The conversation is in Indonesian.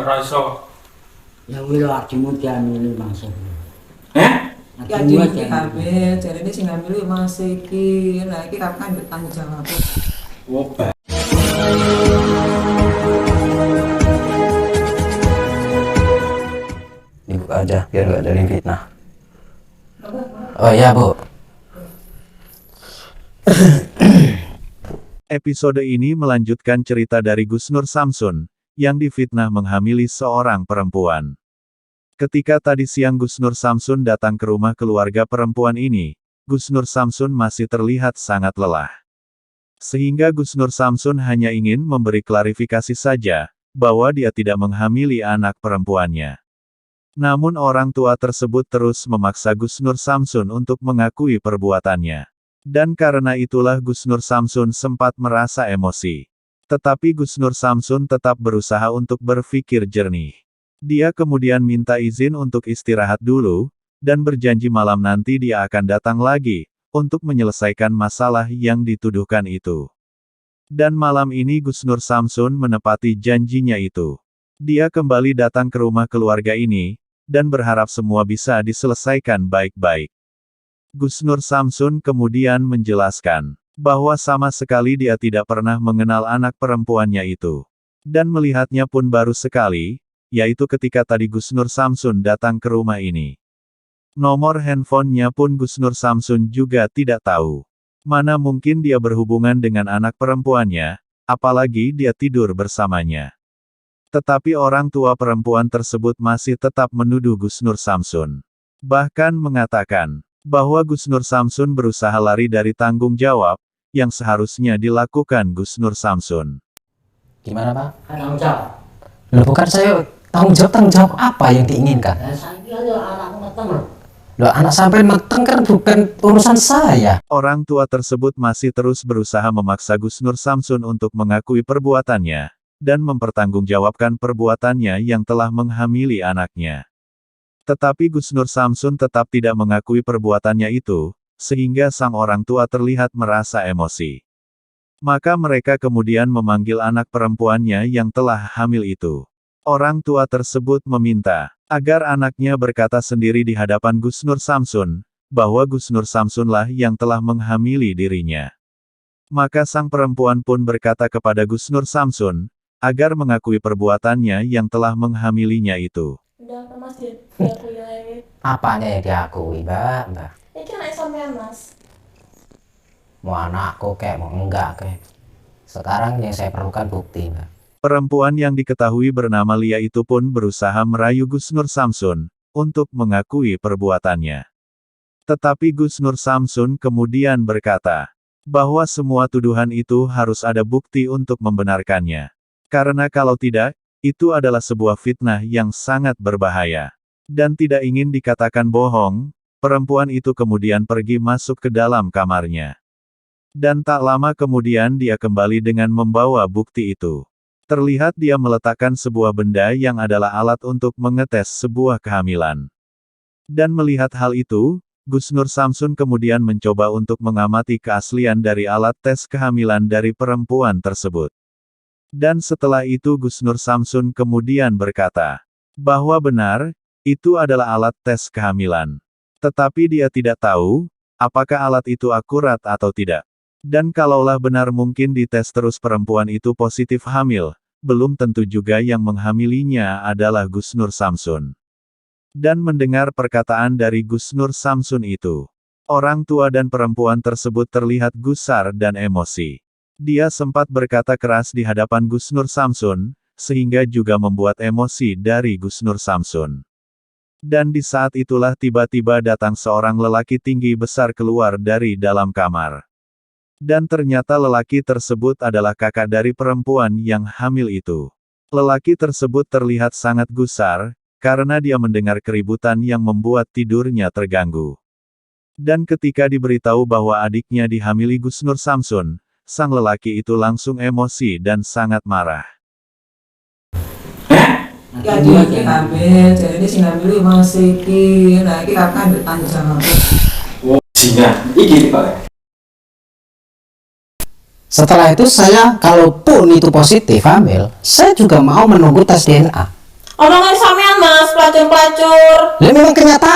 ora iso. Ya wis lho adimu diambil masuk. Ya Adimu iki hamil, jarine sing hamil Mas iki. Nah iki kapan bertanggung jawab. Oh, Dibuka aja biar nggak ada yang fitnah. Oh iya Bu. Episode ini melanjutkan cerita dari Gusnur Samsun, yang difitnah menghamili seorang perempuan. Ketika tadi siang Gusnur Samsun datang ke rumah keluarga perempuan ini, Gusnur Samsun masih terlihat sangat lelah. Sehingga Gusnur Samsun hanya ingin memberi klarifikasi saja, bahwa dia tidak menghamili anak perempuannya. Namun orang tua tersebut terus memaksa Gusnur Samsun untuk mengakui perbuatannya. Dan karena itulah Gusnur Samsun sempat merasa emosi. Tetapi Gusnur Samsun tetap berusaha untuk berpikir jernih. Dia kemudian minta izin untuk istirahat dulu, dan berjanji malam nanti dia akan datang lagi, untuk menyelesaikan masalah yang dituduhkan itu. Dan malam ini Gusnur Samsun menepati janjinya itu. Dia kembali datang ke rumah keluarga ini, dan berharap semua bisa diselesaikan baik-baik. Gusnur Samsun kemudian menjelaskan, bahwa sama sekali dia tidak pernah mengenal anak perempuannya itu. Dan melihatnya pun baru sekali, yaitu ketika tadi Gusnur Samsun datang ke rumah ini. Nomor handphonenya pun Gusnur Samsun juga tidak tahu. Mana mungkin dia berhubungan dengan anak perempuannya, apalagi dia tidur bersamanya. Tetapi orang tua perempuan tersebut masih tetap menuduh Gusnur Samsun. Bahkan mengatakan, bahwa Gusnur Samsun berusaha lari dari tanggung jawab, yang seharusnya dilakukan Gusnur Samsun. Gimana Pak? Tanggung jawab. Loh bukan saya tanggung jawab apa yang diinginkan? Saya anakku meteng loh. Loh anak sampai meteng kan bukan urusan saya. Orang tua tersebut masih terus berusaha memaksa Gusnur Samsun untuk mengakui perbuatannya, dan mempertanggungjawabkan perbuatannya yang telah menghamili anaknya. Tetapi Gusnur Samsun tetap tidak mengakui perbuatannya itu, sehingga sang orang tua terlihat merasa emosi. Maka mereka kemudian memanggil anak perempuannya yang telah hamil itu. Orang tua tersebut meminta, agar anaknya berkata sendiri di hadapan Gusnur Samsun, bahwa Gusnur Samsunlah yang telah menghamili dirinya. Maka sang perempuan pun berkata kepada Gusnur Samsun, agar mengakui perbuatannya yang telah menghamilinya itu. Udah apa Mas diakui lagi? Apanya yang diakui Mbak? Ini anak sampean Mas. Mau anakku kayak mau enggak kayak. Sekarang yang saya perlukan bukti Mbak. Perempuan yang diketahui bernama Lia itu pun berusaha merayu Gusnur Samsun, untuk mengakui perbuatannya. Tetapi Gusnur Samsun kemudian berkata, bahwa semua tuduhan itu harus ada bukti untuk membenarkannya. Karena kalau tidak, itu adalah sebuah fitnah yang sangat berbahaya. Dan tidak ingin dikatakan bohong, perempuan itu kemudian pergi masuk ke dalam kamarnya. Dan tak lama kemudian dia kembali dengan membawa bukti itu. Terlihat dia meletakkan sebuah benda yang adalah alat untuk mengetes sebuah kehamilan. Dan melihat hal itu, Gusnur Samsun kemudian mencoba untuk mengamati keaslian dari alat tes kehamilan dari perempuan tersebut. Dan setelah itu Gusnur Samsun kemudian berkata, bahwa benar, itu adalah alat tes kehamilan. Tetapi dia tidak tahu, apakah alat itu akurat atau tidak. Dan kalaulah benar mungkin dites terus perempuan itu positif hamil, belum tentu juga yang menghamilinya adalah Gusnur Samsun. Dan mendengar perkataan dari Gusnur Samsun itu, orang tua dan perempuan tersebut terlihat gusar dan emosi. Dia sempat berkata keras di hadapan Gusnur Samsun, sehingga juga membuat emosi dari Gusnur Samsun. Dan di saat itulah tiba-tiba datang seorang lelaki tinggi besar keluar dari dalam kamar. Dan ternyata lelaki tersebut adalah kakak dari perempuan yang hamil itu. Lelaki tersebut terlihat sangat gusar, karena dia mendengar keributan yang membuat tidurnya terganggu. Dan ketika diberitahu bahwa adiknya dihamili Gusnur Samsun, sang lelaki itu langsung emosi dan sangat marah. Ya iki hamil, jarine sing hamil Mas iki. Nah iki kapan bertanggung jawab. Oh, singa. Iki Pak. Setelah itu saya, kalaupun itu positif hamil, saya juga mau menunggu tes DNA. Omongin sampean mas, pelacur-pelacur. Lah memang kenyataan